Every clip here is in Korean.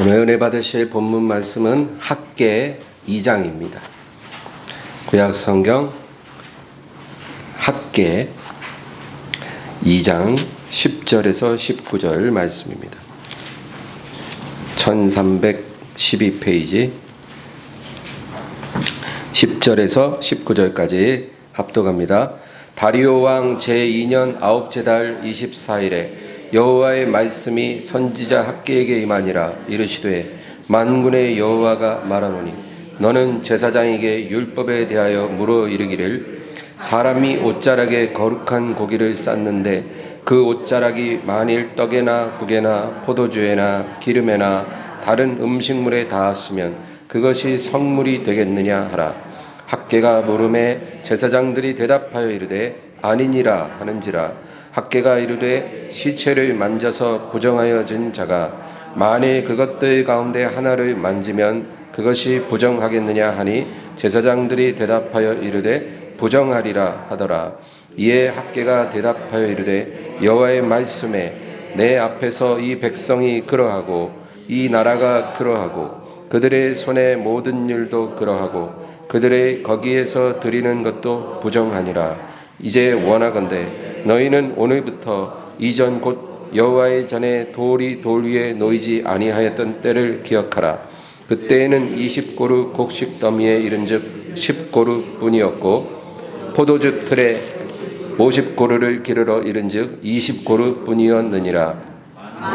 오늘 은혜 받으실 본문 말씀은 학개 2장입니다. 구약 성경 학개 2장 10절에서 19절 말씀입니다. 1312페이지 10절에서 19절까지 합독합니다. 다리오 왕 제2년 아홉째 달 24일에 여호와의 말씀이 선지자 학개에게 임하니라. 이르시되 만군의 여호와가 말하노니 너는 제사장에게 율법에 대하여 물어 이르기를 사람이 옷자락에 거룩한 고기를 쌓는데 그 옷자락이 만일 떡에나 국에나 포도주에나 기름에나 다른 음식물에 닿았으면 그것이 성물이 되겠느냐 하라. 학개가 물음에 제사장들이 대답하여 이르되 아니니라 하는지라. 학개가 이르되 시체를 만져서 부정하여진 자가 만일 그것들 가운데 하나를 만지면 그것이 부정하겠느냐 하니 제사장들이 대답하여 이르되 부정하리라 하더라. 이에 학개가 대답하여 이르되 여호와의 말씀에 내 앞에서 이 백성이 그러하고 이 나라가 그러하고 그들의 손의 모든 일도 그러하고 그들의 거기에서 드리는 것도 부정하니라. 이제 원하건대 너희는 오늘부터 이전 곧 여호와의 전에 돌이 돌 위에 놓이지 아니하였던 때를 기억하라. 그때에는 20고루 곡식 더미에 이른즉 10고루 뿐이었고 포도주 틀에 50고루를 기르러 이른즉 20고루 뿐이었느니라.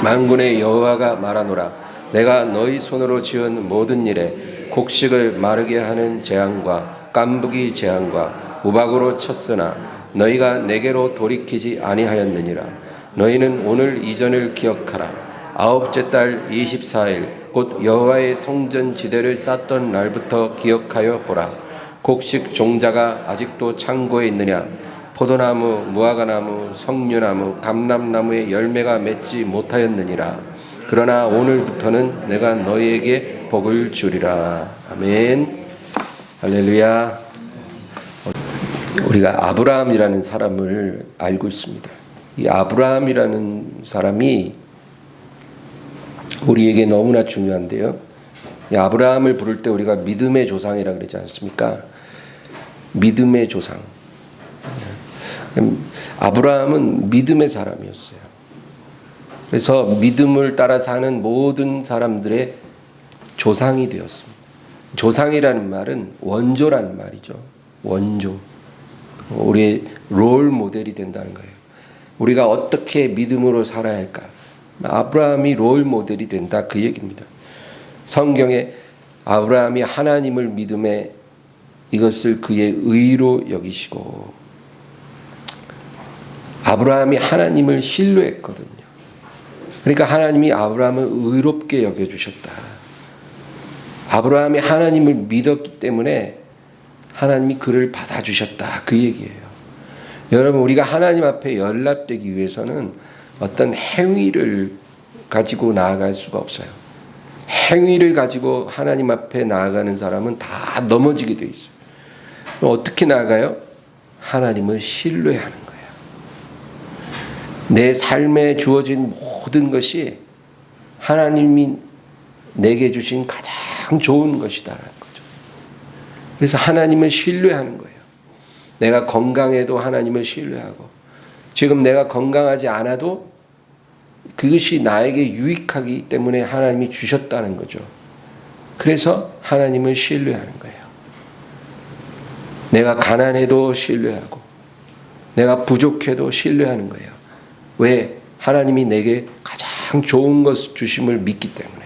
만군의 여호와가 말하노라. 내가 너희 손으로 지은 모든 일에 곡식을 마르게 하는 재앙과 깐부기 재앙과 우박으로 쳤으나 너희가 내게로 돌이키지 아니하였느니라. 너희는 오늘 이전을 기억하라. 아홉째 달 24일 곧 여호와의 성전 지대를 쌓던 날부터 기억하여 보라. 곡식 종자가 아직도 창고에 있느냐? 포도나무, 무화과나무, 석류나무, 감람나무의 열매가 맺지 못하였느니라. 그러나 오늘부터는 내가 너희에게 복을 주리라. 아멘. 할렐루야. 우리가 아브라함이라는 사람을 알고 있습니다. 이 아브라함이라는 사람이 우리에게 너무나 중요한데요. 이 아브라함을 부를 때 우리가 믿음의 조상이라고 그러지 않습니까? 믿음의 조상. 아브라함은 믿음의 사람이었어요. 그래서 믿음을 따라 사는 모든 사람들의 조상이 되었습니다. 조상이라는 말은 원조라는 말이죠. 원조. 우리의 롤 모델이 된다는 거예요. 우리가 어떻게 믿음으로 살아야 할까? 아브라함이 롤 모델이 된다, 그 얘기입니다. 성경에 아브라함이 하나님을 믿음에 이것을 그의 의로 여기시고 아브라함이 하나님을 신뢰했거든요. 그러니까 하나님이 아브라함을 의롭게 여겨주셨다. 아브라함이 하나님을 믿었기 때문에 하나님이 그를 받아주셨다, 그 얘기예요. 여러분, 우리가 하나님 앞에 연락되기 위해서는 어떤 행위를 가지고 나아갈 수가 없어요. 행위를 가지고 하나님 앞에 나아가는 사람은 다 넘어지게 돼 있어요. 어떻게 나아가요? 하나님을 신뢰하는 거예요. 내 삶에 주어진 모든 것이 하나님이 내게 주신 가장 좋은 것이다라는 거죠. 그래서 하나님을 신뢰하는 거예요. 내가 건강해도 하나님을 신뢰하고 지금 내가 건강하지 않아도 그것이 나에게 유익하기 때문에 하나님이 주셨다는 거죠. 그래서 하나님을 신뢰하는 거예요. 내가 가난해도 신뢰하고 내가 부족해도 신뢰하는 거예요. 왜? 하나님이 내게 가장 좋은 것을 주심을 믿기 때문에.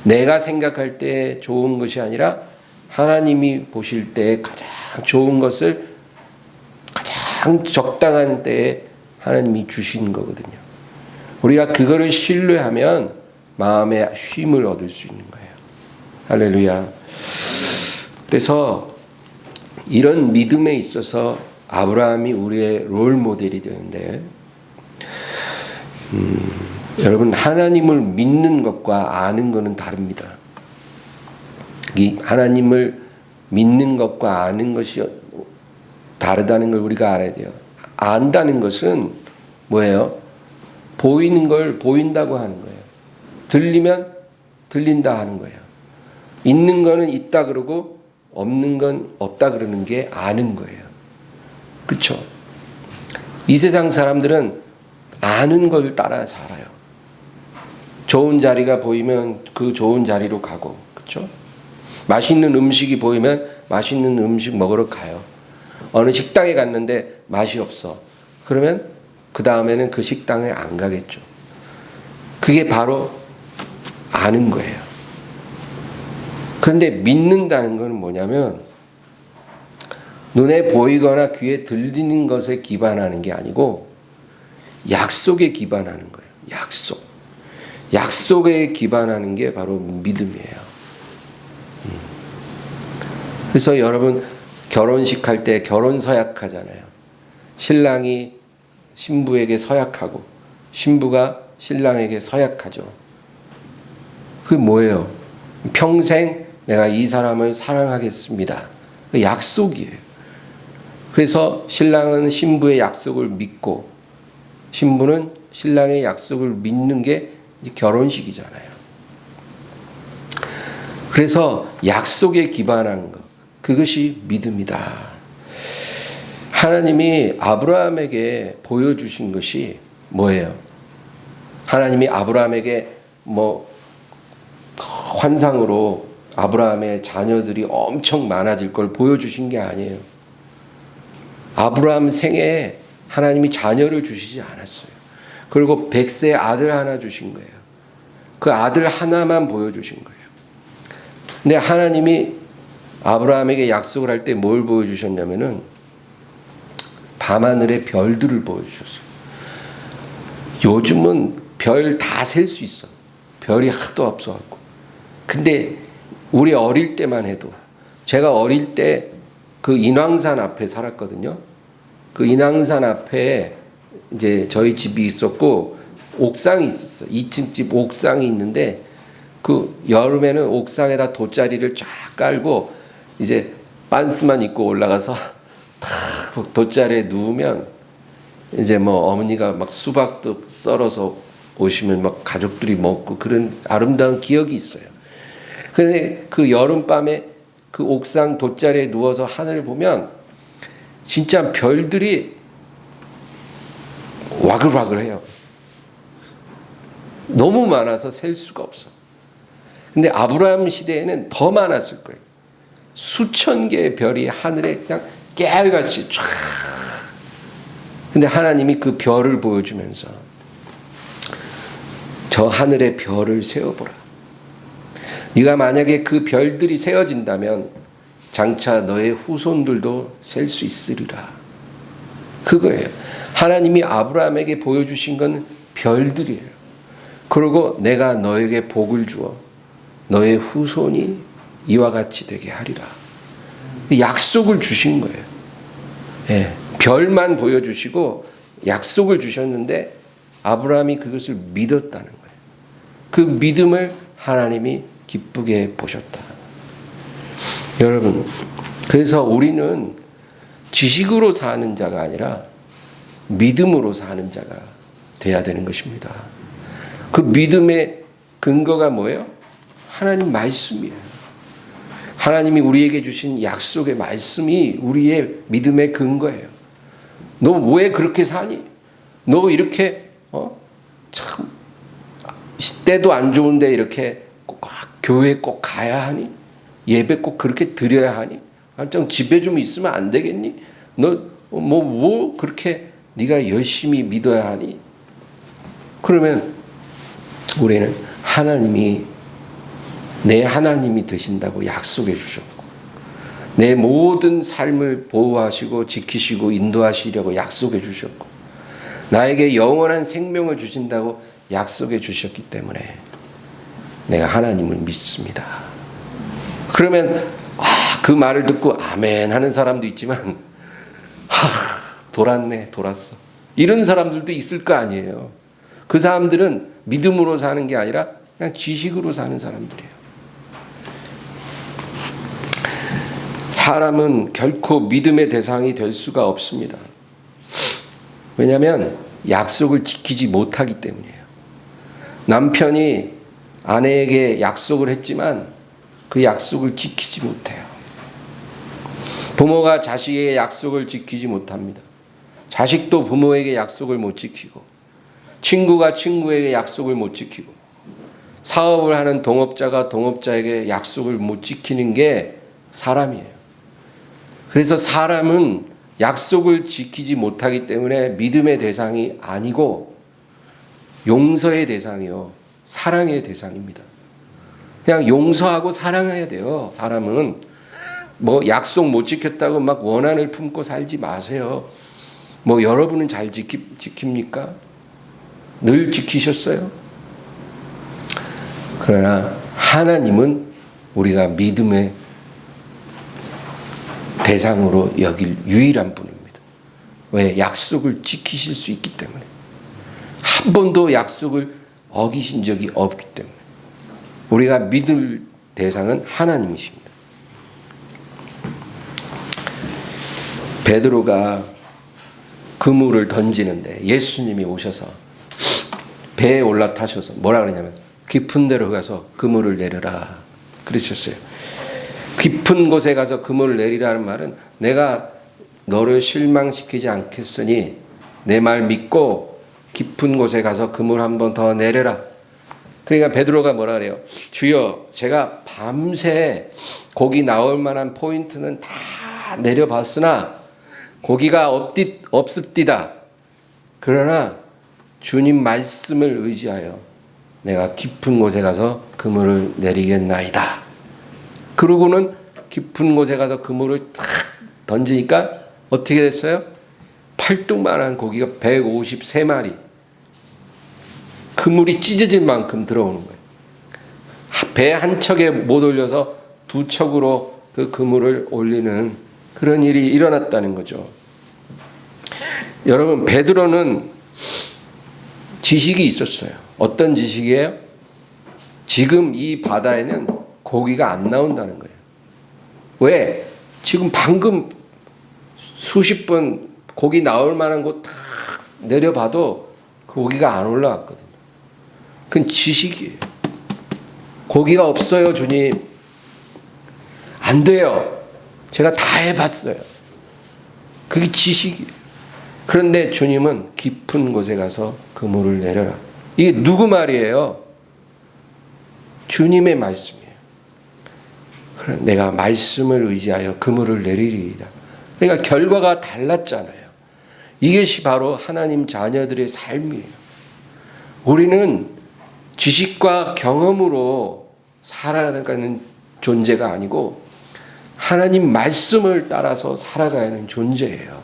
내가 생각할 때 좋은 것이 아니라 하나님이 보실 때 가장 좋은 것을 가장 적당한 때에 하나님이 주신 거거든요. 우리가 그거를 신뢰하면 마음의 쉼을 얻을 수 있는 거예요. 할렐루야. 그래서 이런 믿음에 있어서 아브라함이 우리의 롤 모델이 되는데, 여러분, 하나님을 믿는 것과 아는 것은 다릅니다. 이 하나님을 믿는 것과 아는 것이 다르다는 걸 우리가 알아야 돼요. 안다는 것은 뭐예요? 보이는 걸 보인다고 하는 거예요. 들리면 들린다 하는 거예요. 있는 거는 있다 그러고 없는 건 없다 그러는 게 아는 거예요. 그렇죠? 이 세상 사람들은 아는 걸 따라 살아요. 좋은 자리가 보이면 그 좋은 자리로 가고, 그렇죠? 맛있는 음식이 보이면 맛있는 음식 먹으러 가요. 어느 식당에 갔는데 맛이 없어. 그러면 그 다음에는 그 식당에 안 가겠죠. 그게 바로 아는 거예요. 그런데 믿는다는 건 뭐냐면 눈에 보이거나 귀에 들리는 것에 기반하는 게 아니고 약속에 기반하는 거예요. 약속. 약속에 기반하는 게 바로 믿음이에요. 그래서 여러분 결혼식 할 때 결혼 서약하잖아요. 신랑이 신부에게 서약하고 신부가 신랑에게 서약하죠. 그게 뭐예요? 평생 내가 이 사람을 사랑하겠습니다. 그 약속이에요. 그래서 신랑은 신부의 약속을 믿고 신부는 신랑의 약속을 믿는 게 결혼식이잖아요. 그래서 약속에 기반한 것, 그것이 믿음이다. 하나님이 아브라함에게 보여주신 것이 뭐예요? 하나님이 아브라함에게 환상으로 아브라함의 자녀들이 엄청 많아질 걸 보여주신 게 아니에요. 아브라함 생애에 하나님이 자녀를 주시지 않았어요. 그리고 100세 아들 하나 주신 거예요. 그 아들 하나만 보여주신 거예요. 근데 하나님이 아브라함에게 약속을 할 때 뭘 보여주셨냐면은 밤하늘의 별들을 보여주셨어요. 요즘은 별 다 셀 수 있어. 별이 하도 없어갖고. 근데 우리 어릴 때만 해도 제가 어릴 때 그 인왕산 앞에 살았거든요. 그 인왕산 앞에 이제 저희 집이 있었고 옥상이 있었어요. 2층 집 옥상이 있는데 그 여름에는 옥상에다 돗자리를 쫙 깔고 이제 반스만 입고 올라가서 탁 돗자리에 누우면 이제 어머니가 막 수박도 썰어서 오시면 막 가족들이 먹고 그런 아름다운 기억이 있어요. 근데 그 여름밤에 그 옥상 돗자리에 누워서 하늘을 보면 진짜 별들이 와글와글해요. 너무 많아서 셀 수가 없어. 근데 아브라함 시대에는 더 많았을 거예요. 수천 개의 별이 하늘에 그냥 깨알같이 쫙. 근데 하나님이 그 별을 보여주면서 저 하늘의 별을 세어보라. 네가 만약에 그 별들이 세어진다면 장차 너의 후손들도 셀 수 있으리라. 그거예요. 하나님이 아브라함에게 보여주신 건 별들이에요. 그리고 내가 너에게 복을 주어 너의 후손이 이와 같이 되게 하리라. 약속을 주신 거예요. 예, 별만 보여주시고 약속을 주셨는데 아브라함이 그것을 믿었다는 거예요. 그 믿음을 하나님이 기쁘게 보셨다. 여러분, 그래서 우리는 지식으로 사는 자가 아니라 믿음으로 사는 자가 돼야 되는 것입니다. 그 믿음의 근거가 뭐예요? 하나님 말씀이에요. 하나님이 우리에게 주신 약속의 말씀이 우리의 믿음의 근거예요. 너 왜 그렇게 사니? 너 이렇게 참 때도 안 좋은데 이렇게 꼭 교회 꼭 가야 하니? 예배 꼭 그렇게 드려야 하니? 좀 집에 좀 있으면 안 되겠니? 너 뭐 그렇게 네가 열심히 믿어야 하니? 그러면 우리는 하나님이 내 하나님이 되신다고 약속해 주셨고 내 모든 삶을 보호하시고 지키시고 인도하시려고 약속해 주셨고 나에게 영원한 생명을 주신다고 약속해 주셨기 때문에 내가 하나님을 믿습니다. 그러면 그 말을 듣고 아멘 하는 사람도 있지만 돌았네 돌았어 이런 사람들도 있을 거 아니에요. 그 사람들은 믿음으로 사는 게 아니라 그냥 지식으로 사는 사람들이에요. 사람은 결코 믿음의 대상이 될 수가 없습니다. 왜냐하면 약속을 지키지 못하기 때문이에요. 남편이 아내에게 약속을 했지만 그 약속을 지키지 못해요. 부모가 자식에게 약속을 지키지 못합니다. 자식도 부모에게 약속을 못 지키고, 친구가 친구에게 약속을 못 지키고, 사업을 하는 동업자가 동업자에게 약속을 못 지키는 게 사람이에요. 그래서 사람은 약속을 지키지 못하기 때문에 믿음의 대상이 아니고 용서의 대상이요, 사랑의 대상입니다. 그냥 용서하고 사랑해야 돼요. 사람은 뭐 약속 못 지켰다고 막 원한을 품고 살지 마세요. 뭐 여러분은 잘 지킵니까? 늘 지키셨어요? 그러나 하나님은 우리가 믿음의 대상으로 여길 유일한 분입니다. 왜? 약속을 지키실 수 있기 때문에. 한 번도 약속을 어기신 적이 없기 때문에. 우리가 믿을 대상은 하나님이십니다. 베드로가 그물을 던지는데 예수님이 오셔서 배에 올라타셔서 뭐라 그러냐면 깊은 데로 가서 그물을 내려라 그러셨어요. 깊은 곳에 가서 그물을 내리라는 말은 내가 너를 실망시키지 않겠으니 내 말 믿고 깊은 곳에 가서 그물 한 번 더 내려라. 그러니까 베드로가 뭐라 그래요? 주여, 제가 밤새 고기 나올 만한 포인트는 다 내려봤으나 고기가 없습디다. 그러나 주님 말씀을 의지하여 내가 깊은 곳에 가서 그물을 내리겠나이다. 그러고는 깊은 곳에 가서 그물을 탁 던지니까 어떻게 됐어요? 팔뚝만한 고기가 153마리. 그물이 찢어질 만큼 들어오는 거예요. 배 한 척에 못 올려서 두 척으로 그 그물을 올리는 그런 일이 일어났다는 거죠. 여러분, 베드로는 지식이 있었어요. 어떤 지식이에요? 지금 이 바다에는 고기가 안 나온다는 거예요. 왜? 지금 방금 수십 번 고기 나올 만한 곳 다 내려봐도 고기가 안 올라왔거든요. 그건 지식이에요. 고기가 없어요, 주님. 안 돼요. 제가 다 해봤어요. 그게 지식이에요. 그런데 주님은 깊은 곳에 가서 그물을 내려라. 이게 누구 말이에요? 주님의 말씀이에요. 그래, 내가 말씀을 의지하여 그물을 내리리이다. 그러니까 결과가 달랐잖아요. 이것이 바로 하나님 자녀들의 삶이에요. 우리는 지식과 경험으로 살아가는 존재가 아니고 하나님 말씀을 따라서 살아가는 존재예요.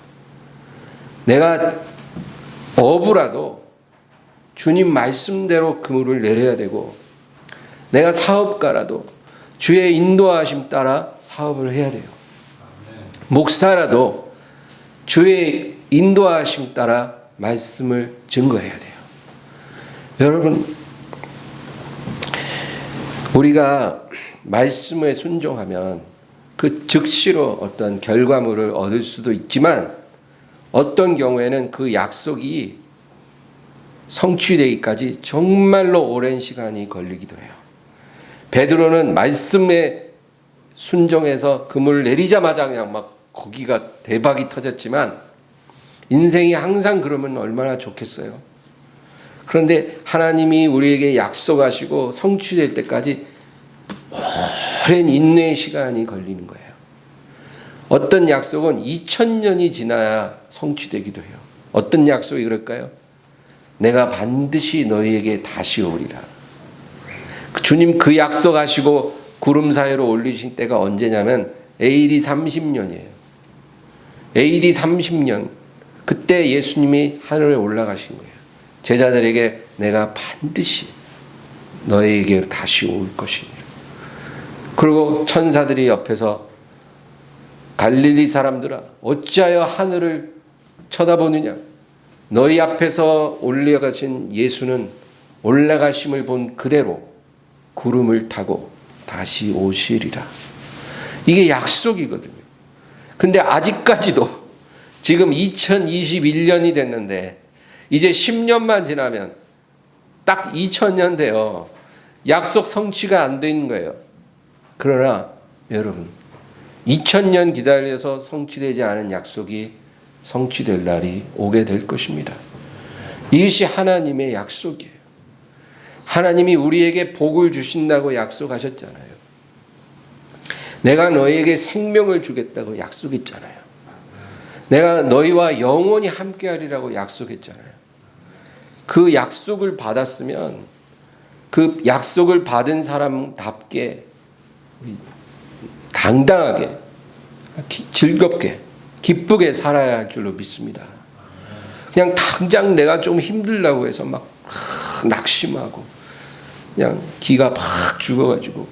내가 어부라도 주님 말씀대로 그물을 내려야 되고, 내가 사업가라도 주의 인도하심 따라 사업을 해야 돼요. 목사라도 주의 인도하심 따라 말씀을 증거해야 돼요. 여러분, 우리가 말씀에 순종하면 그 즉시로 어떤 결과물을 얻을 수도 있지만 어떤 경우에는 그 약속이 성취되기까지 정말로 오랜 시간이 걸리기도 해요. 베드로는 말씀에 순종해서 그물을 내리자마자 그냥 막 고기가 대박이 터졌지만 인생이 항상 그러면 얼마나 좋겠어요. 그런데 하나님이 우리에게 약속하시고 성취될 때까지 오랜 인내의 시간이 걸리는 거예요. 어떤 약속은 2000년이 지나야 성취되기도 해요. 어떤 약속이 그럴까요? 내가 반드시 너희에게 다시 오리라. 주님 그 약속하시고 구름 사이로 올리신 때가 언제냐면 AD 30년이에요. AD 30년. 그때 예수님이 하늘에 올라가신 거예요. 제자들에게 내가 반드시 너희에게 다시 올 것이니. 그리고 천사들이 옆에서 갈릴리 사람들아 어찌하여 하늘을 쳐다보느냐. 너희 앞에서 올라가신 예수는 올라가심을 본 그대로 구름을 타고 다시 오시리라. 이게 약속이거든요. 근데 아직까지도 지금 2021년이 됐는데 이제 10년만 지나면 딱 2000년 돼요. 약속 성취가 안 되는 거예요. 그러나 여러분 2000년 기다려서 성취되지 않은 약속이 성취될 날이 오게 될 것입니다. 이것이 하나님의 약속이에요. 하나님이 우리에게 복을 주신다고 약속하셨잖아요. 내가 너희에게 생명을 주겠다고 약속했잖아요. 내가 너희와 영원히 함께하리라고 약속했잖아요. 그 약속을 받았으면 그 약속을 받은 사람답게 당당하게 즐겁게 기쁘게 살아야 할 줄로 믿습니다. 그냥 당장 내가 좀 힘들다고 해서 막 낙심하고 그냥 기가 팍 죽어가지고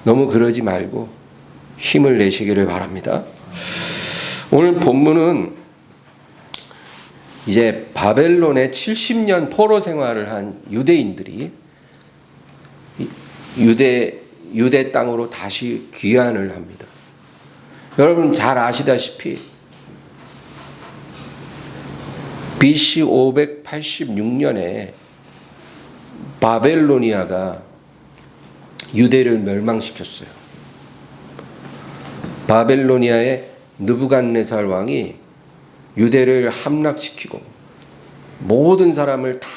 너무 그러지 말고 힘을 내시기를 바랍니다. 오늘 본문은 이제 바벨론에 70년 포로 생활을 한 유대인들이 유대 땅으로 다시 귀환을 합니다. 여러분 잘 아시다시피 BC 586년에 바벨로니아가 유대를 멸망시켰어요. 바벨로니아의 느부갓네살 왕이 유대를 함락시키고 모든 사람을 다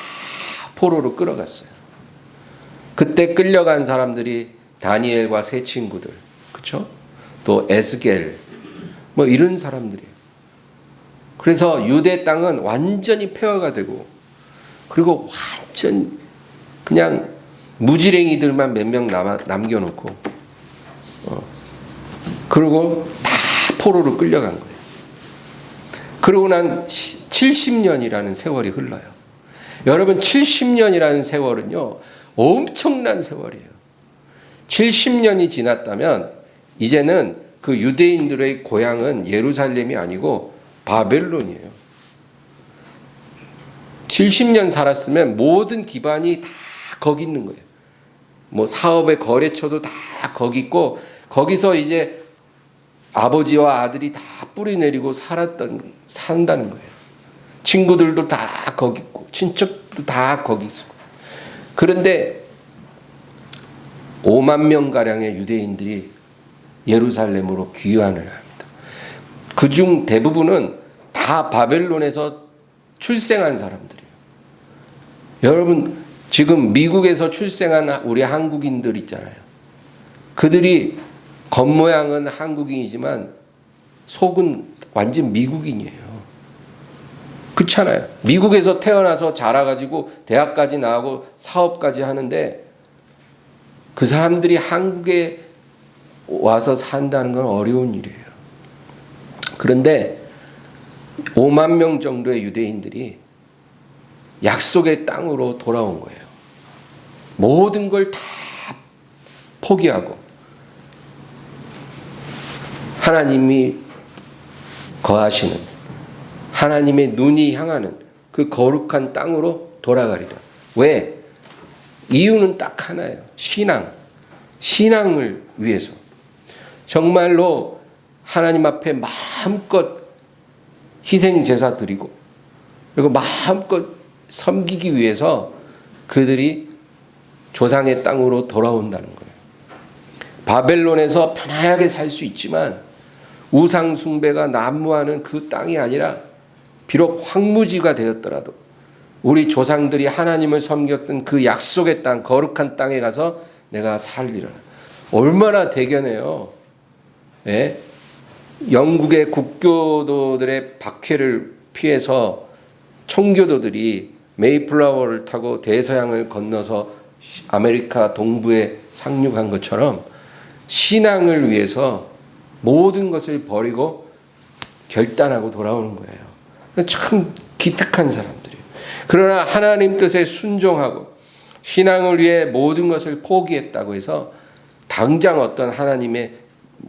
포로로 끌어갔어요. 그때 끌려간 사람들이 다니엘과 세 친구들, 그렇죠? 또 에스겔, 뭐 이런 사람들이에요. 그래서 유대 땅은 완전히 폐허가 되고, 그리고 완전 그냥 무지랭이들만 몇 명 남겨놓고, 그리고 다 포로로 끌려간 거예요. 그러고 난 70년이라는 세월이 흘러요. 여러분 70년이라는 세월은요 엄청난 세월이에요. 70년이 지났다면 이제는 그 유대인들의 고향은 예루살렘이 아니고 바벨론이에요. 70년 살았으면 모든 기반이 다 거기 있는 거예요. 뭐 사업의 거래처도 다 거기 있고, 거기서 이제 아버지와 아들이 다 뿌리 내리고 산다는 거예요. 친구들도 다 거기 있고, 친척도 다 거기 있고. 그런데 5만 명가량의 유대인들이 예루살렘으로 귀환을 합니다. 그중 대부분은 다 바벨론에서 출생한 사람들이에요. 여러분 지금 미국에서 출생한 우리 한국인들 있잖아요. 그들이 겉모양은 한국인이지만 속은 완전 미국인이에요. 그렇잖아요. 미국에서 태어나서 자라가지고 대학까지 나오고 사업까지 하는데 그 사람들이 한국에 와서 산다는 건 어려운 일이에요. 그런데 5만 명 정도의 유대인들이 약속의 땅으로 돌아온 거예요. 모든 걸 다 포기하고 하나님이 거하시는, 하나님의 눈이 향하는 그 거룩한 땅으로 돌아가리라. 왜? 이유는 딱 하나예요. 신앙을 위해서. 정말로 하나님 앞에 마음껏 희생 제사 드리고, 그리고 마음껏 섬기기 위해서 그들이 조상의 땅으로 돌아온다는 거예요. 바벨론에서 편하게 살 수 있지만 우상 숭배가 난무하는 그 땅이 아니라, 비록 황무지가 되었더라도 우리 조상들이 하나님을 섬겼던 그 약속의 땅, 거룩한 땅에 가서 내가 살리라. 얼마나 대견해요. 예? 영국의 국교도들의 박해를 피해서 청교도들이 메이플라워를 타고 대서양을 건너서 아메리카 동부에 상륙한 것처럼 신앙을 위해서 모든 것을 버리고 결단하고 돌아오는 거예요. 참 기특한 사람들이에요. 그러나 하나님 뜻에 순종하고 신앙을 위해 모든 것을 포기했다고 해서 당장 어떤 하나님의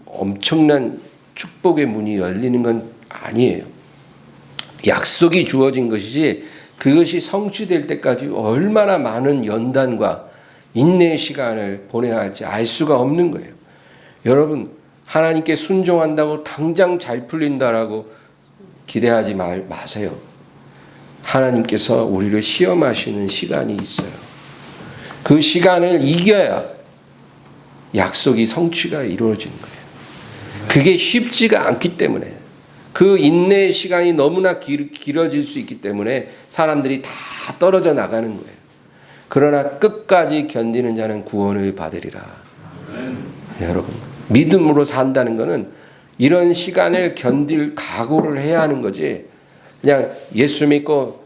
엄청난 축복의 문이 열리는 건 아니에요. 약속이 주어진 것이지 그것이 성취될 때까지 얼마나 많은 연단과 인내의 시간을 보내야 할지 알 수가 없는 거예요. 여러분 하나님께 순종한다고 당장 잘 풀린다라고 기대하지 마세요. 하나님께서 우리를 시험하시는 시간이 있어요. 그 시간을 이겨야 약속이 성취가 이루어지는 거예요. 그게 쉽지가 않기 때문에, 그 인내의 시간이 너무나 길어질 수 있기 때문에 사람들이 다 떨어져 나가는 거예요. 그러나 끝까지 견디는 자는 구원을 받으리라. 여러분, 믿음으로 산다는 것은 이런 시간을 견딜 각오를 해야 하는 거지, 그냥 예수 믿고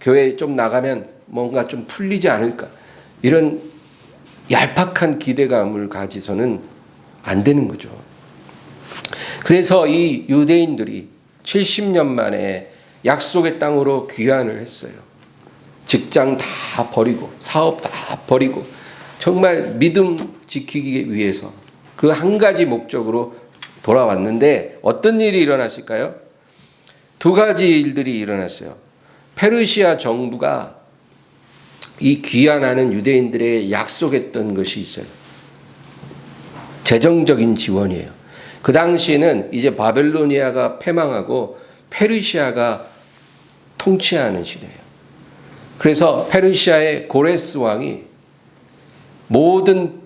교회 좀 나가면 뭔가 좀 풀리지 않을까, 이런 얄팍한 기대감을 가지서는 안 되는 거죠. 그래서 이 유대인들이 70년 만에 약속의 땅으로 귀환을 했어요. 직장 다 버리고 사업 다 버리고 정말 믿음 지키기 위해서 그 한 가지 목적으로 돌아왔는데, 어떤 일이 일어났을까요? 두 가지 일들이 일어났어요. 페르시아 정부가 이 귀환하는 유대인들의 약속했던 것이 있어요. 재정적인 지원이에요. 그 당시에는 이제 바벨로니아가 패망하고 페르시아가 통치하는 시대예요. 그래서 페르시아의 고레스 왕이 모든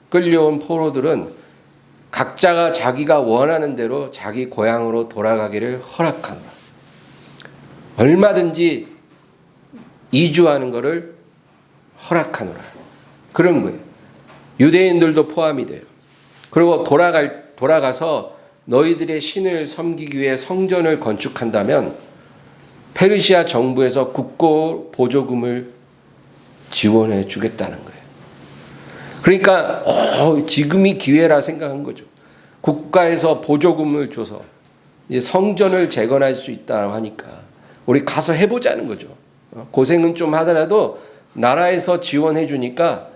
끌려온 포로들은 각자가 자기가 원하는 대로 자기 고향으로 돌아가기를 허락한다. 얼마든지 이주하는 것을 허락하노라. 그런 거예요. 유대인들도 포함이 돼요. 그리고 돌아가서 너희들의 신을 섬기기 위해 성전을 건축한다면 페르시아 정부에서 국고 보조금을 지원해 주겠다는 거예요. 그러니까 지금이 기회라 생각한 거죠. 국가에서 보조금을 줘서 이제 성전을 재건할 수 있다고 하니까 우리 가서 해보자는 거죠. 고생은 좀 하더라도 나라에서 지원해 주니까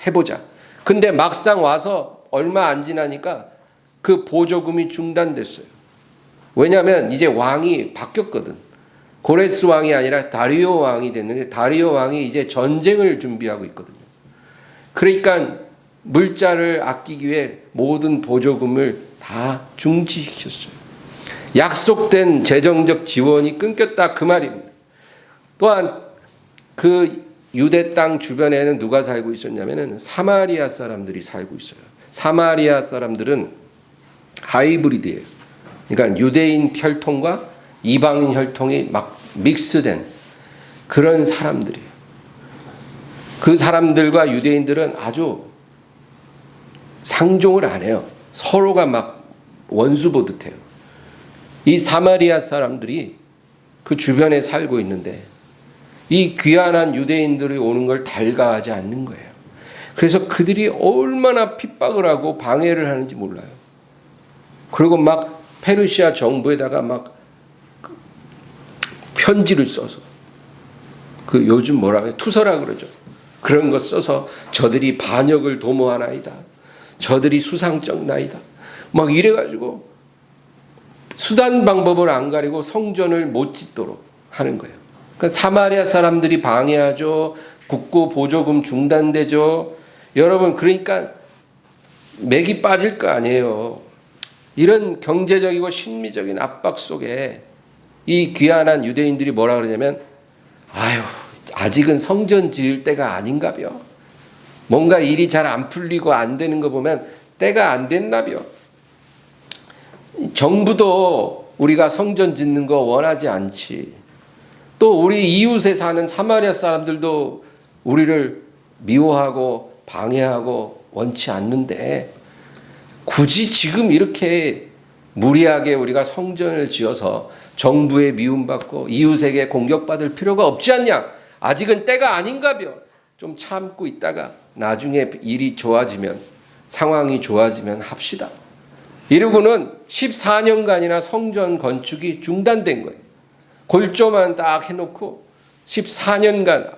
해보자. 근데 막상 와서 얼마 안 지나니까 그 보조금이 중단됐어요. 왜냐하면 이제 왕이 바뀌었거든. 고레스 왕이 아니라 다리오 왕이 됐는데, 다리오 왕이 이제 전쟁을 준비하고 있거든요. 그러니까 물자를 아끼기 위해 모든 보조금을 다 중지시켰어요. 약속된 재정적 지원이 끊겼다, 그 말입니다. 또한 그 유대 땅 주변에는 누가 살고 있었냐면은 사마리아 사람들이 살고 있어요. 사마리아 사람들은 하이브리드예요. 그러니까 유대인 혈통과 이방인 혈통이 막 믹스된 그런 사람들이에요. 그 사람들과 유대인들은 아주 상종을 안 해요. 서로가 막 원수 보듯 해요. 이 사마리아 사람들이 그 주변에 살고 있는데 이 귀환한 유대인들이 오는 걸 달가하지 않는 거예요. 그래서 그들이 얼마나 핍박을 하고 방해를 하는지 몰라요. 그리고 막 페르시아 정부에다가 막 편지를 써서, 그 요즘 뭐라 그래요? 투서라 그러죠. 그런 거 써서 저들이 반역을 도모하나이다. 저들이 수상적 나이다. 막 이래가지고 수단 방법을 안 가리고 성전을 못 짓도록 하는 거예요. 그러니까 사마리아 사람들이 방해하죠. 국고 보조금 중단되죠. 여러분, 그러니까 맥이 빠질 거 아니에요. 이런 경제적이고 심리적인 압박 속에 이 귀환한 유대인들이 뭐라 그러냐면, 아유, 아직은 성전 지을 때가 아닌가벼. 뭔가 일이 잘 안 풀리고 안 되는 거 보면 때가 안 됐나벼. 정부도 우리가 성전 짓는 거 원하지 않지. 또 우리 이웃에 사는 사마리아 사람들도 우리를 미워하고 방해하고 원치 않는데, 굳이 지금 이렇게 무리하게 우리가 성전을 지어서 정부에 미움받고 이웃에게 공격받을 필요가 없지 않냐. 아직은 때가 아닌가벼. 좀 참고 있다가 나중에 일이 좋아지면, 상황이 좋아지면 합시다. 이러고는 14년간이나 성전 건축이 중단된 거예요. 골조만 딱 해놓고 14년간.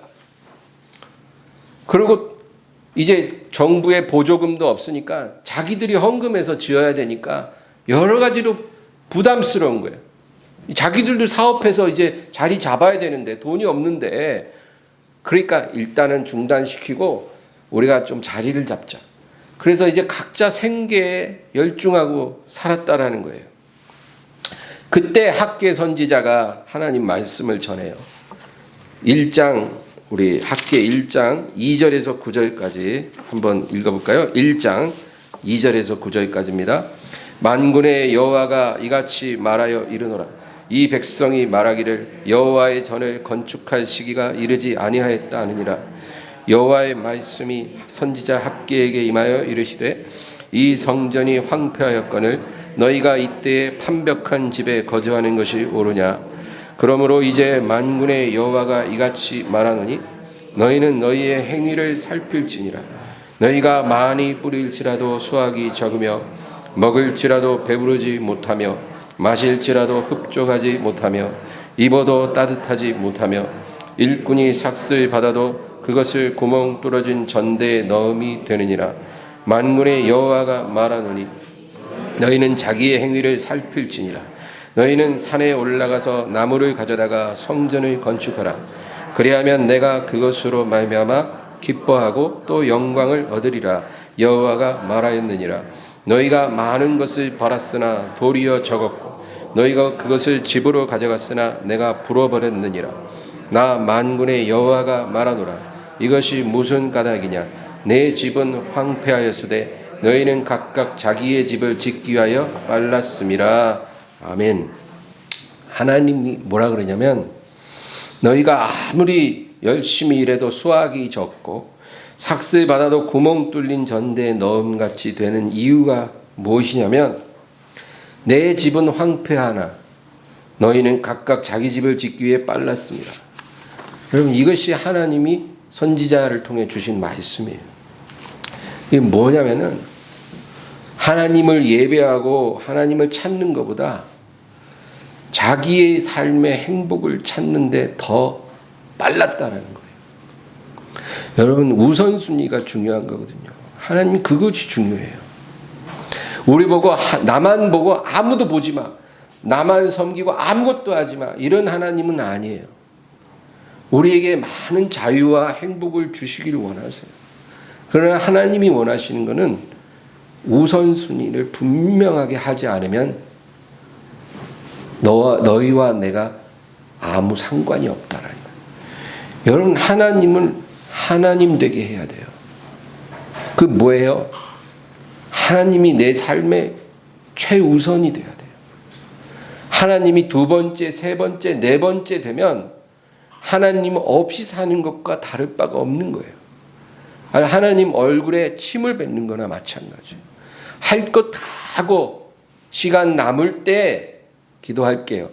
그리고 이제 정부의 보조금도 없으니까 자기들이 헌금해서 지어야 되니까 여러 가지로 부담스러운 거예요. 자기들도 사업해서 이제 자리 잡아야 되는데 돈이 없는데, 그러니까 일단은 중단시키고 우리가 좀 자리를 잡자. 그래서 이제 각자 생계에 열중하고 살았다라는 거예요. 그때 학개 선지자가 하나님 말씀을 전해요. 1장 우리 학계 1장 2절에서 9절까지 한번 읽어볼까요? 1장 2절에서 9절까지입니다. 만군의 여호와가 이같이 말하여 이르노라. 이 백성이 말하기를 여호와의 전을 건축할 시기가 이르지 아니하였다 하느니라. 여호와의 말씀이 선지자 학개에게 임하여 이르시되 이 성전이 황폐하였거늘 너희가 이때에 판벽한 집에 거주하는 것이 옳으냐. 그러므로 이제 만군의 여호와가 이같이 말하노니 너희는 너희의 행위를 살필지니라. 너희가 많이 뿌릴지라도 수확이 적으며 먹을지라도 배부르지 못하며 마실지라도 흡족하지 못하며 입어도 따뜻하지 못하며 일꾼이 삭슬 받아도 그것을 구멍 뚫어진 전대에 넣음이 되느니라. 만군의 여호와가 말하노니 너희는 자기의 행위를 살필지니라. 너희는 산에 올라가서 나무를 가져다가 성전을 건축하라. 그리하면 내가 그것으로 말미암아 기뻐하고 또 영광을 얻으리라. 여호와가 말하였느니라. 너희가 많은 것을 벌었으나 도리어 적었고 너희가 그것을 집으로 가져갔으나 내가 불어버렸느니라. 나 만군의 여호와가 말하노라. 이것이 무슨 까닭이냐. 내 집은 황폐하였으되 너희는 각각 자기의 집을 짓기 위하여 빨랐음이라. 아멘. 하나님이 뭐라 그러냐면 너희가 아무리 열심히 일해도 수확이 적고 삭슬 받아도 구멍 뚫린 전대에 넣음같이 되는 이유가 무엇이냐면 내 집은 황폐하나 너희는 각각 자기 집을 짓기 위해 빨랐습니다. 여러분 이것이 하나님이 선지자를 통해 주신 말씀이에요. 이게 뭐냐면은 하나님을 예배하고 하나님을 찾는 것보다 자기의 삶의 행복을 찾는데 더 빨랐다는 거예요. 여러분 우선순위가 중요한 거거든요. 하나님 그것이 중요해요. 우리 보고 나만 보고 아무도 보지 마. 나만 섬기고 아무것도 하지 마. 이런 하나님은 아니에요. 우리에게 많은 자유와 행복을 주시기를 원하세요. 그러나 하나님이 원하시는 것은 우선순위를 분명하게 하지 않으면 너희와 내가 아무 상관이 없다라는 거예요. 여러분 하나님을 하나님 되게 해야 돼요. 그 뭐예요? 하나님이 내 삶의 최우선이 돼야 돼요. 하나님이 두 번째, 세 번째, 네 번째 되면 하나님 없이 사는 것과 다를 바가 없는 거예요. 하나님 얼굴에 침을 뱉는 거나 마찬가지예요. 할 것 다 하고 시간 남을 때 기도할게요.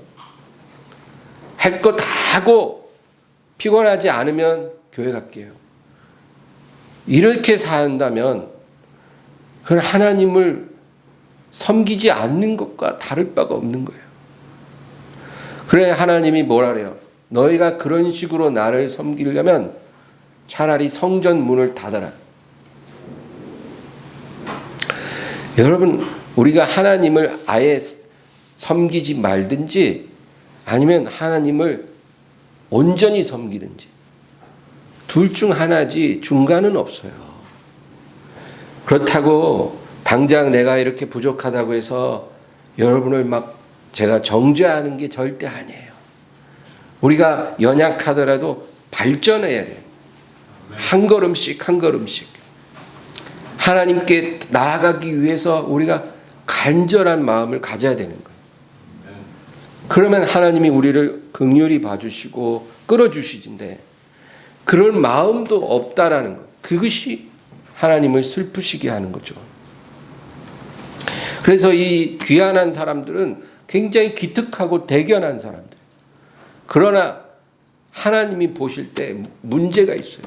할 것 다 하고 피곤하지 않으면 교회 갈게요. 이렇게 산다면 그건 하나님을 섬기지 않는 것과 다를 바가 없는 거예요. 그래 하나님이 뭐라 그래요? 너희가 그런 식으로 나를 섬기려면 차라리 성전 문을 닫아라. 여러분 우리가 하나님을 아예 섬기지 말든지 아니면 하나님을 온전히 섬기든지 둘 중 하나지 중간은 없어요. 그렇다고 당장 내가 이렇게 부족하다고 해서 여러분을 막 제가 정죄하는 게 절대 아니에요. 우리가 연약하더라도 발전해야 돼요. 한 걸음씩 한 걸음씩 하나님께 나아가기 위해서 우리가 간절한 마음을 가져야 되는 거예요. 그러면 하나님이 우리를 긍휼히 봐주시고 끌어주시는데 그럴 마음도 없다라는 것. 그것이 하나님을 슬프시게 하는 거죠. 그래서 이 귀한한 사람들은 굉장히 기특하고 대견한 사람들. 그러나 하나님이 보실 때 문제가 있어요.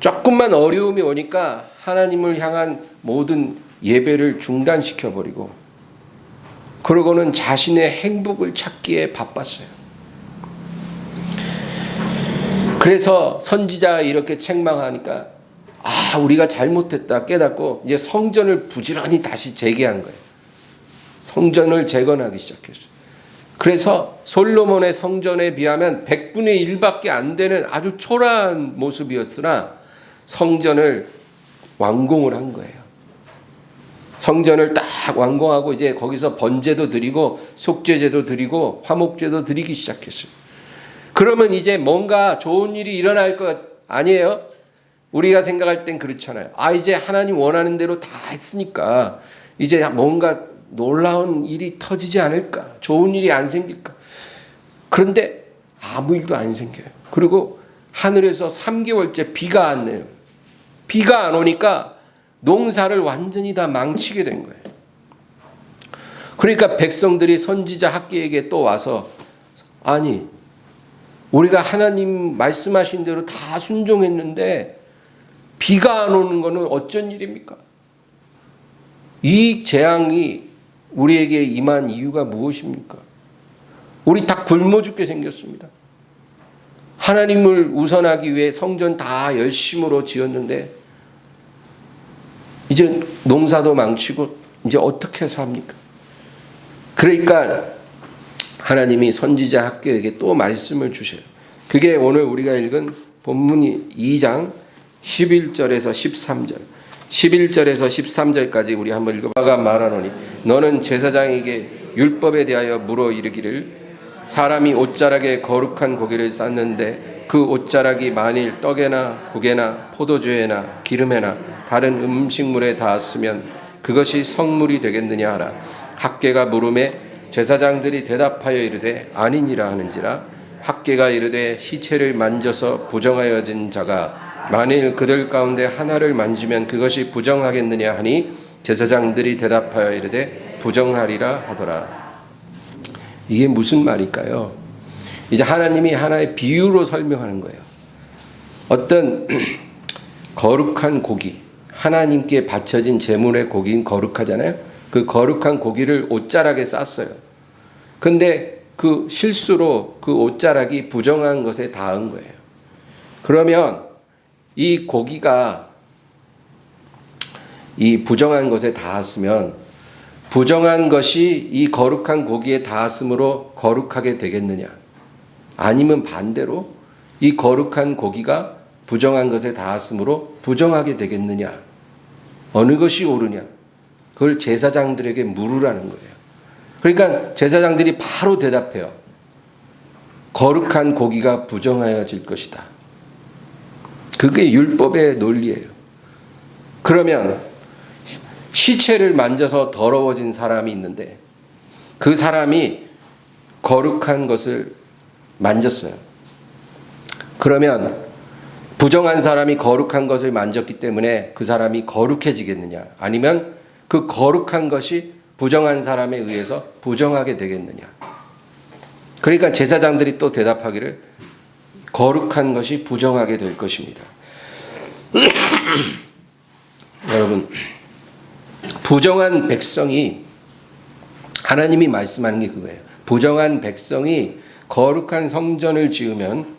조금만 어려움이 오니까 하나님을 향한 모든 예배를 중단시켜버리고 그러고는 자신의 행복을 찾기에 바빴어요. 그래서 선지자가 이렇게 책망하니까 우리가 잘못했다 깨닫고 이제 성전을 부지런히 다시 재개한 거예요. 성전을 재건하기 시작했어요. 그래서 솔로몬의 성전에 비하면 100분의 1밖에 안 되는 아주 초라한 모습이었으나 성전을 완공을 한 거예요. 성전을 딱 완공하고 이제 거기서 번제도 드리고 속죄제도 드리고 화목제도 드리기 시작했어요. 그러면 이제 뭔가 좋은 일이 일어날 것 아니에요? 우리가 생각할 땐 그렇잖아요. 이제 하나님 원하는 대로 다 했으니까 이제 뭔가 놀라운 일이 터지지 않을까? 좋은 일이 안 생길까? 그런데 아무 일도 안 생겨요. 그리고 하늘에서 3개월째 비가 안 내요. 비가 안 오니까 농사를 완전히 다 망치게 된 거예요. 그러니까 백성들이 선지자 학개에게 또 와서 아니 우리가 하나님 말씀하신 대로 다 순종했는데 비가 안 오는 것은 어쩐 일입니까? 이 재앙이 우리에게 임한 이유가 무엇입니까? 우리 다 굶어 죽게 생겼습니다. 하나님을 우선하기 위해 성전 다 열심으로 지었는데 이제 농사도 망치고 이제 어떻게 해서 합니까? 그러니까 하나님이 선지자 학교에게 또 말씀을 주셔요. 그게 오늘 우리가 읽은 본문이 2장 11절에서 13절 11절에서 13절까지 우리 한번 읽어봐가 말하노니 너는 제사장에게 율법에 대하여 물어 이르기를 사람이 옷자락에 거룩한 고기를 쌌는데 그 옷자락이 만일 떡에나 국에나 포도주에나 기름에나 다른 음식물에 닿았으면 그것이 성물이 되겠느냐 하라. 학개가 물음에 제사장들이 대답하여 이르되 아니니라 하는지라. 학개가 이르되 시체를 만져서 부정하여진 자가 만일 그들 가운데 하나를 만지면 그것이 부정하겠느냐 하니 제사장들이 대답하여 이르되 부정하리라 하더라. 이게 무슨 말일까요? 이제 하나님이 하나의 비유로 설명하는 거예요. 어떤 거룩한 고기, 하나님께 바쳐진 제물의 고기는 거룩하잖아요. 그 거룩한 고기를 옷자락에 쌌어요. 근데 그 실수로 그 옷자락이 부정한 것에 닿은 거예요. 그러면 이 고기가 이 부정한 것에 닿았으면 부정한 것이 이 거룩한 고기에 닿았으므로 거룩하게 되겠느냐? 아니면 반대로 이 거룩한 고기가 부정한 것에 닿았으므로 부정하게 되겠느냐? 어느 것이 옳으냐? 그걸 제사장들에게 물으라는 거예요. 그러니까 제사장들이 바로 대답해요. 거룩한 고기가 부정하여질 것이다. 그게 율법의 논리예요. 그러면 시체를 만져서 더러워진 사람이 있는데 그 사람이 거룩한 것을 만졌어요. 그러면 부정한 사람이 거룩한 것을 만졌기 때문에 그 사람이 거룩해지겠느냐? 아니면 그 거룩한 것이 부정한 사람에 의해서 부정하게 되겠느냐? 그러니까 제사장들이 또 대답하기를 거룩한 것이 부정하게 될 것입니다. 여러분, 부정한 백성이 하나님이 말씀하는 게 그거예요. 부정한 백성이 거룩한 성전을 지으면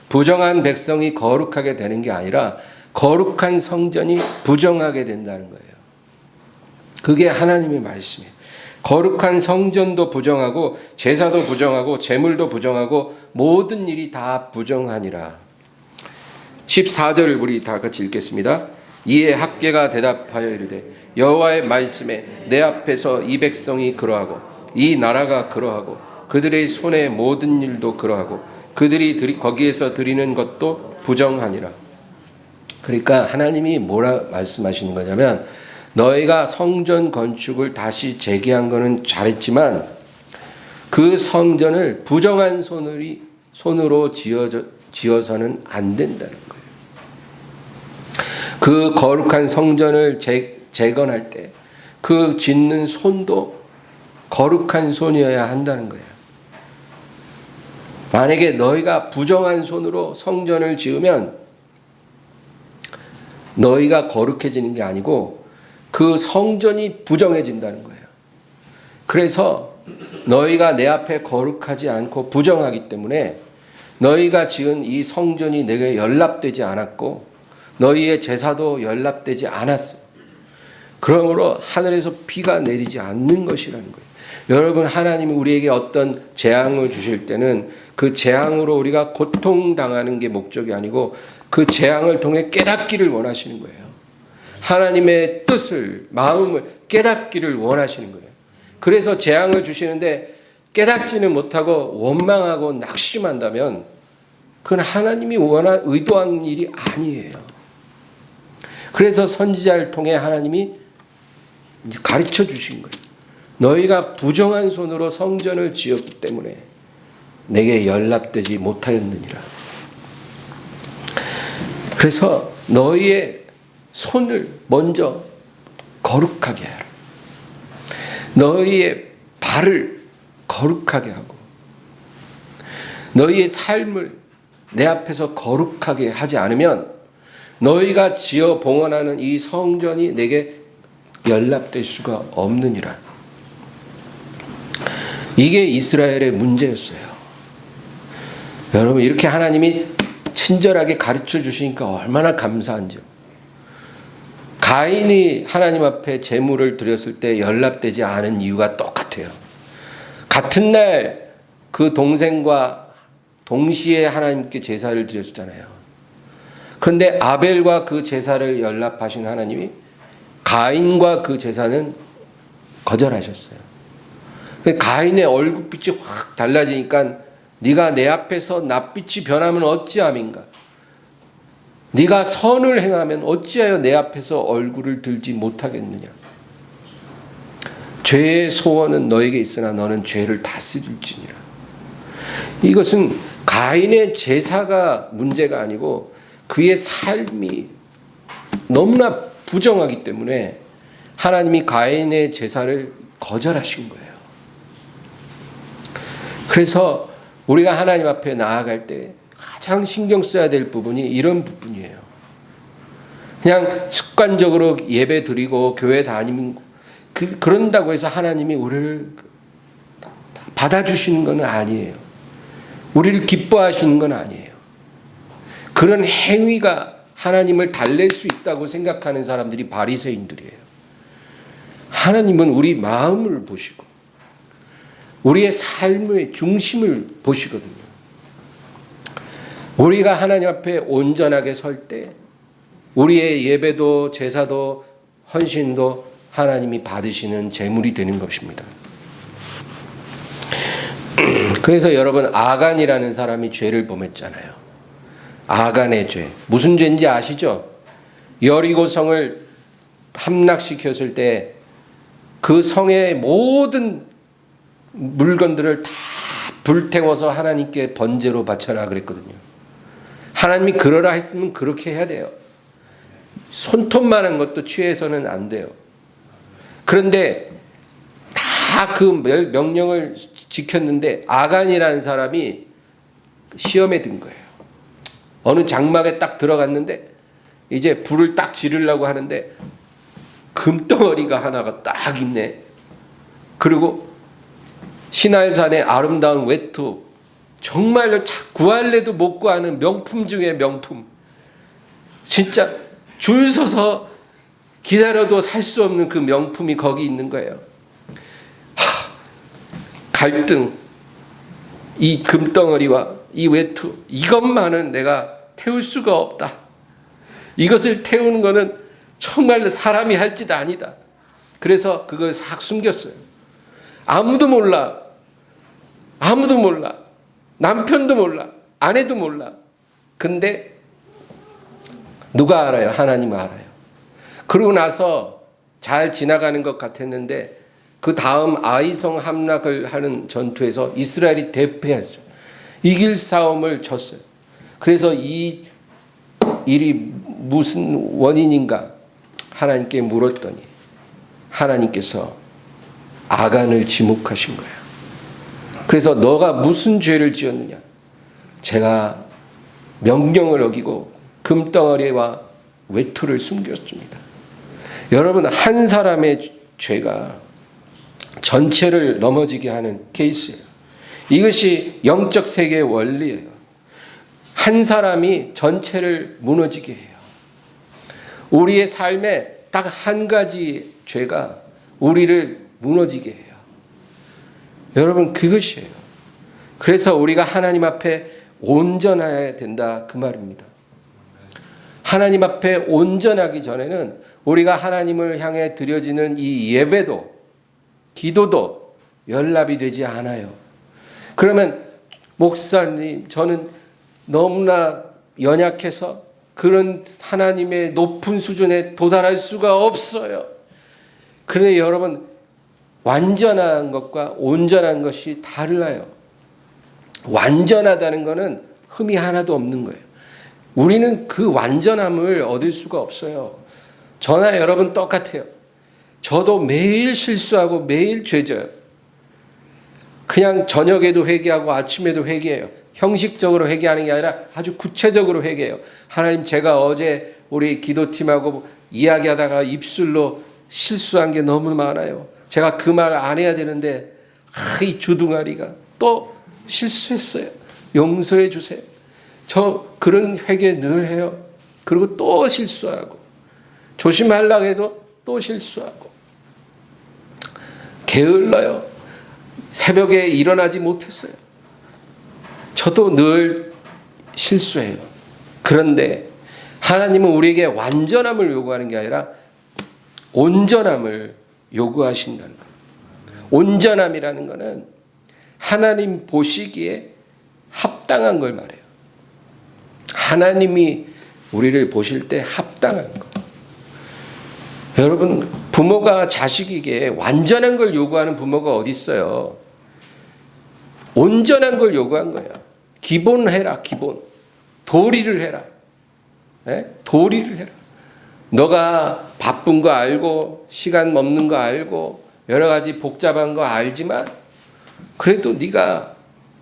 부정한 백성이 거룩하게 되는 게 아니라 거룩한 성전이 부정하게 된다는 거예요. 그게 하나님의 말씀이에요. 거룩한 성전도 부정하고 제사도 부정하고 제물도 부정하고 모든 일이 다 부정하니라. 14절을 우리 다 같이 읽겠습니다. 이에 학개가 대답하여 이르되 여호와의 말씀에 내 앞에서 이 백성이 그러하고 이 나라가 그러하고 그들의 손의 모든 일도 그러하고 그들이 거기에서 드리는 것도 부정하니라. 그러니까 하나님이 뭐라 말씀하시는 거냐면 너희가 성전 건축을 다시 재개한 거는 잘했지만 그 성전을 부정한 손으로 지어서는 안 된다는 거예요. 그 거룩한 성전을 재건할 때 그 짓는 손도 거룩한 손이어야 한다는 거예요. 만약에 너희가 부정한 손으로 성전을 지으면 너희가 거룩해지는 게 아니고 그 성전이 부정해진다는 거예요. 그래서 너희가 내 앞에 거룩하지 않고 부정하기 때문에 너희가 지은 이 성전이 내게 연락되지 않았고 너희의 제사도 연락되지 않았어. 그러므로 하늘에서 비가 내리지 않는 것이라는 거예요. 여러분, 하나님이 우리에게 어떤 재앙을 주실 때는 그 재앙으로 우리가 고통당하는 게 목적이 아니고 그 재앙을 통해 깨닫기를 원하시는 거예요. 하나님의 뜻을, 마음을 깨닫기를 원하시는 거예요. 그래서 재앙을 주시는데 깨닫지는 못하고 원망하고 낙심한다면 그건 하나님이 의도한 일이 아니에요. 그래서 선지자를 통해 하나님이 가르쳐 주신 거예요. 너희가 부정한 손으로 성전을 지었기 때문에 내게 연락되지 못하였느니라. 그래서 너희의 손을 먼저 거룩하게 하라. 너희의 발을 거룩하게 하고 너희의 삶을 내 앞에서 거룩하게 하지 않으면 너희가 지어 봉헌하는 이 성전이 내게 연락될 수가 없느니라. 이게 이스라엘의 문제였어요. 여러분, 이렇게 하나님이 친절하게 가르쳐 주시니까 얼마나 감사한지요. 가인이 하나님 앞에 제물을 드렸을 때 연락되지 않은 이유가 똑같아요. 같은 날 그 동생과 동시에 하나님께 제사를 드렸잖아요. 그런데 아벨과 그 제사를 연락하신 하나님이 가인과 그 제사는 거절하셨어요. 가인의 얼굴빛이 확 달라지니까 네가 내 앞에서 낯빛이 변하면 어찌함인가? 네가 선을 행하면 어찌하여 내 앞에서 얼굴을 들지 못하겠느냐? 죄의 소원은 너에게 있으나 너는 죄를 다스릴지니라. 이것은 가인의 제사가 문제가 아니고 그의 삶이 너무나 부정하기 때문에 하나님이 가인의 제사를 거절하신 거예요. 그래서 우리가 하나님 앞에 나아갈 때 가장 신경 써야 될 부분이 이런 부분이에요. 그냥 습관적으로 예배 드리고 교회 다니면 그런다고 해서 하나님이 우리를 받아주시는 건 아니에요. 우리를 기뻐하시는 건 아니에요. 그런 행위가 하나님을 달랠 수 있다고 생각하는 사람들이 바리새인들이에요. 하나님은 우리 마음을 보시고 우리의 삶의 중심을 보시거든요. 우리가 하나님 앞에 온전하게 설 때 우리의 예배도 제사도 헌신도 하나님이 받으시는 제물이 되는 것입니다. 그래서 여러분, 아간이라는 사람이 죄를 범했잖아요. 아간의 죄. 무슨 죄인지 아시죠? 여리고 성을 함락시켰을 때 그 성의 모든 물건들을 다 불태워서 하나님께 번제로 바쳐라 그랬거든요. 하나님이 그러라 했으면 그렇게 해야 돼요. 손톱만한 것도 취해서는 안 돼요. 그런데 다 그 명령을 지켰는데 아간이라는 사람이 시험에 든 거예요. 어느 장막에 딱 들어갔는데 이제 불을 딱 지르려고 하는데 금덩어리가 하나가 딱 있네. 그리고 시나이산의 아름다운 외투, 정말로 구할래도 못 구하는 명품 중에 명품, 진짜 줄 서서 기다려도 살 수 없는 그 명품이 거기 있는 거예요. 갈등, 이 금덩어리와 이 외투, 이것만은 내가 태울 수가 없다. 이것을 태우는 것은 정말로 사람이 할 짓 아니다. 그래서 그걸 싹 숨겼어요. 아무도 몰라. 아무도 몰라. 남편도 몰라. 아내도 몰라. 근데 누가 알아요? 하나님 알아요. 그러고 나서 잘 지나가는 것 같았는데 그 다음 아이성 함락을 하는 전투에서 이스라엘이 대패했어요. 이길 싸움을 졌어요. 그래서 이 일이 무슨 원인인가 하나님께 물었더니 하나님께서 아간을 지목하신 거예요. 그래서 너가 무슨 죄를 지었느냐? 제가 명령을 어기고 금덩어리와 외투를 숨겼습니다. 여러분, 한 사람의 죄가 전체를 넘어지게 하는 케이스예요. 이것이 영적 세계의 원리예요. 한 사람이 전체를 무너지게 해요. 우리의 삶에 딱 한 가지 죄가 우리를 무너지게 해요. 여러분, 그것이에요. 그래서 우리가 하나님 앞에 온전해야 된다, 그 말입니다. 하나님 앞에 온전하기 전에는 우리가 하나님을 향해 드려지는 이 예배도 기도도 연락이 되지 않아요. 그러면 목사님, 저는 너무나 연약해서 그런 하나님의 높은 수준에 도달할 수가 없어요. 그런데 여러분, 완전한 것과 온전한 것이 달라요. 완전하다는 것은 흠이 하나도 없는 거예요. 우리는 그 완전함을 얻을 수가 없어요. 저나 여러분 똑같아요. 저도 매일 실수하고 매일 죄져요. 그냥 저녁에도 회개하고 아침에도 회개해요. 형식적으로 회개하는 게 아니라 아주 구체적으로 회개해요. 하나님, 제가 어제 우리 기도팀하고 이야기하다가 입술로 실수한 게 너무 많아요. 제가 그 말 안 해야 되는데 이 주둥아리가 또 실수했어요. 용서해 주세요. 저 그런 회개 늘 해요. 그리고 또 실수하고 조심하려고 해도 또 실수하고 게을러요. 새벽에 일어나지 못했어요. 저도 늘 실수해요. 그런데 하나님은 우리에게 완전함을 요구하는 게 아니라 온전함을 요구하신다는 거예요. 온전함이라는 것은 하나님 보시기에 합당한 걸 말해요. 하나님이 우리를 보실 때 합당한 거. 여러분, 부모가 자식에게 완전한 걸 요구하는 부모가 어디 있어요? 온전한 걸 요구한 거예요. 기본 해라, 기본. 도리를 해라. 네? 도리를 해라. 너가 바쁜 거 알고 시간 없는 거 알고 여러 가지 복잡한 거 알지만 그래도 네가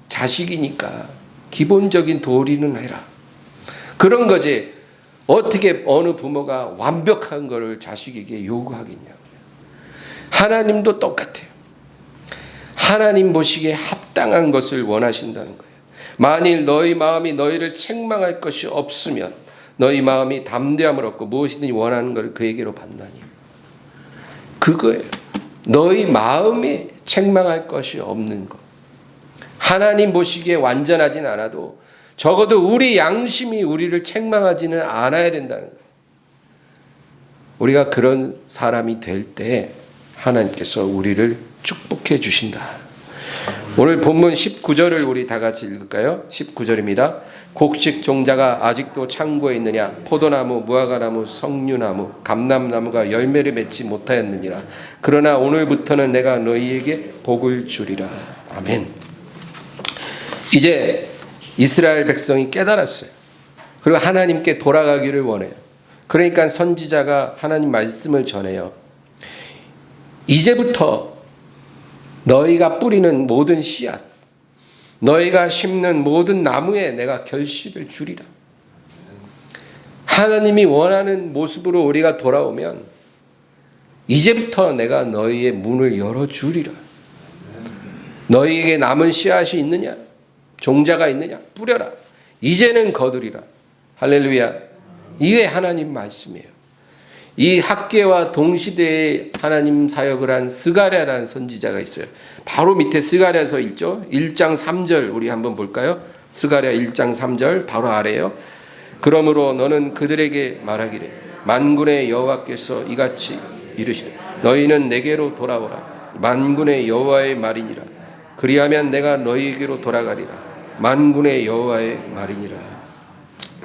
자식이니까 기본적인 도리는 해라. 그런 거지. 어떻게 어느 부모가 완벽한 거를 자식에게 요구하겠냐고요. 하나님도 똑같아요. 하나님 보시기에 합당한 것을 원하신다는 거예요. 만일 너희 마음이 너희를 책망할 것이 없으면 너희 마음이 담대함을 얻고 무엇이든지 원하는 것을 그에게로 받나니. 그거예요. 너희 마음이 책망할 것이 없는 것. 하나님 보시기에 완전하진 않아도 적어도 우리 양심이 우리를 책망하지는 않아야 된다는 거예요. 우리가 그런 사람이 될 때 하나님께서 우리를 축복해 주신다. 오늘 본문 19절을 우리 다 같이 읽을까요? 19절입니다. 곡식 종자가 아직도 창고에 있느냐? 포도나무, 무화과나무, 석류나무, 감람나무가 열매를 맺지 못하였느니라. 그러나 오늘부터는 내가 너희에게 복을 주리라. 아멘. 이제 이스라엘 백성이 깨달았어요. 그리고 하나님께 돌아가기를 원해요. 그러니까 선지자가 하나님 말씀을 전해요. 이제부터 너희가 뿌리는 모든 씨앗, 너희가 심는 모든 나무에 내가 결실을 주리라. 하나님이 원하는 모습으로 우리가 돌아오면 이제부터 내가 너희의 문을 열어주리라. 너희에게 남은 씨앗이 있느냐? 종자가 있느냐? 뿌려라. 이제는 거두리라. 할렐루야. 이게 하나님 말씀이에요. 이 학계와 동시대에 하나님 사역을 한 스가랴라는 선지자가 있어요. 바로 밑에 스가랴서 있죠. 1장 3절 우리 한번 볼까요? 스가랴 1장 3절 바로 아래요. 그러므로 너는 그들에게 말하기를 만군의 여호와께서 이같이 이르시되 너희는 내게로 돌아오라. 만군의 여호와의 말이니라. 그리하면 내가 너희에게로 돌아가리라. 만군의 여호와의 말이니라.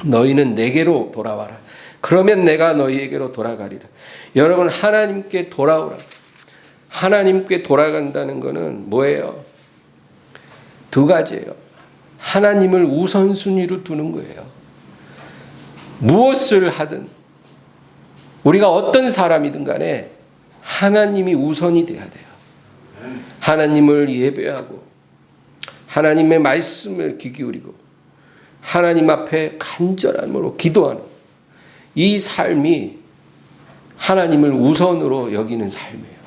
너희는 내게로 돌아와라. 그러면 내가 너희에게로 돌아가리라. 여러분, 하나님께 돌아오라. 하나님께 돌아간다는 것은 뭐예요? 두 가지예요. 하나님을 우선순위로 두는 거예요. 무엇을 하든 우리가 어떤 사람이든 간에 하나님이 우선이 돼야 돼요. 하나님을 예배하고 하나님의 말씀을 귀 기울이고 하나님 앞에 간절함으로 기도하는 이 삶이 하나님을 우선으로 여기는 삶이에요.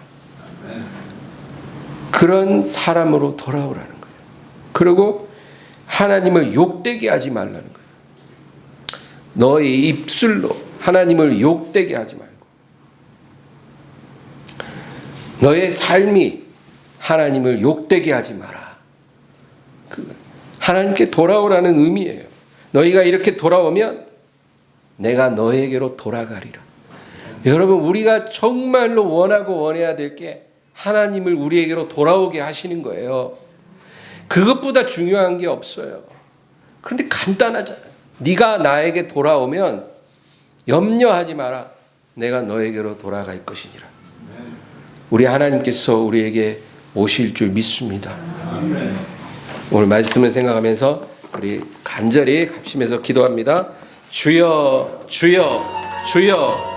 그런 사람으로 돌아오라는 거예요. 그리고 하나님을 욕되게 하지 말라는 거예요. 너의 입술로 하나님을 욕되게 하지 말고 너의 삶이 하나님을 욕되게 하지 마라. 하나님께 돌아오라는 의미예요. 너희가 이렇게 돌아오면 내가 너에게로 돌아가리라. 여러분, 우리가 정말로 원하고 원해야 될 게 하나님을 우리에게로 돌아오게 하시는 거예요. 그것보다 중요한 게 없어요. 그런데 간단하잖아. 네가 나에게 돌아오면 염려하지 마라. 내가 너에게로 돌아갈 것이니라. 우리 하나님께서 우리에게 오실 줄 믿습니다. 오늘 말씀을 생각하면서 우리 간절히 합심해서 기도합니다. 주여, 주여, 주여.